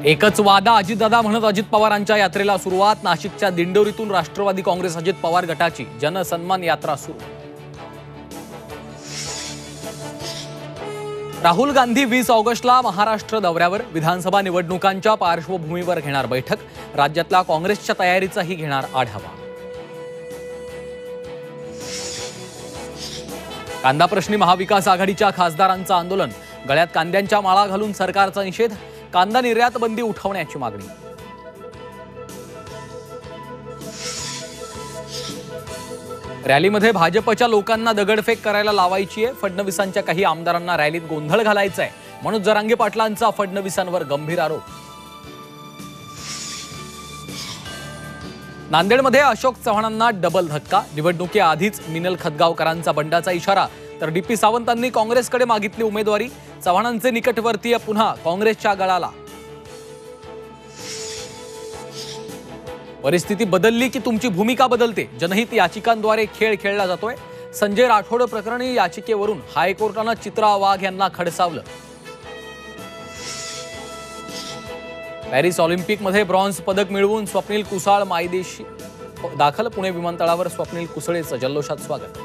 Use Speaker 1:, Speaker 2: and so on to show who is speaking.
Speaker 1: एकच वादा अजितदादा म्हणत अजित पवारांच्या यात्रेला सुरुवात। नाशिकच्या दिंडोरीतून राष्ट्रवादी काँग्रेस अजित पवार गटाची जनसन्मान यात्रा सुरू। राहुल गांधी 20 ऑगस्टला महाराष्ट्र दौऱ्यावर। विधानसभा निवडणुकांच्या पार्श्वभूमीवर घेणार बैठक। राज्यातल्या काँग्रेसच्या तयारीचाही घेणार आढावा। कांदा प्रश्नी महाविकास आघाडीच्या खासदारांचं आंदोलन। गळ्यात कांद्यांच्या माळा घालून सरकारचा निषेध। कांदा निर्यात बंदी उठवण्याची मागणी। रॅलीमध्ये भाजपच्या लोकांना दगडफेक करायला लावायची आहे। फडणवीसांच्या काही आमदारांना रॅलीत गोंधळ घालायचा आहे। मनोज जरांगे पाटलांचा फडणवीसांवर गंभीर आरोप। नांदेडमध्ये अशोक चव्हाणांना डबल धक्का। निवडणुकीआधीच मिनल खतगावकरांचा बंडाचा इशारा, तर डीपी सावंतांनी काँग्रेसकडे मागितली उमेदवारी। चव्हाणांचे निकटवर्तीय पुन्हा काँग्रेसच्या गळाला। परिस्थिती बदलली की तुमची भूमिका बदलते। जनहित याचिकांद्वारे खेळ खेळला जातोय। संजय राठोड प्रकरणी याचिकेवरून हायकोर्टानं चित्रा वाघ यांना खडसावलं। पॅरिस ऑलिम्पिकमध्ये ब्रॉन्झ पदक मिळवून स्वप्नील कुसाळ मायदेशी दाखल। पुणे विमानतळावर स्वप्नील कुसळेचं जल्लोषात स्वागत।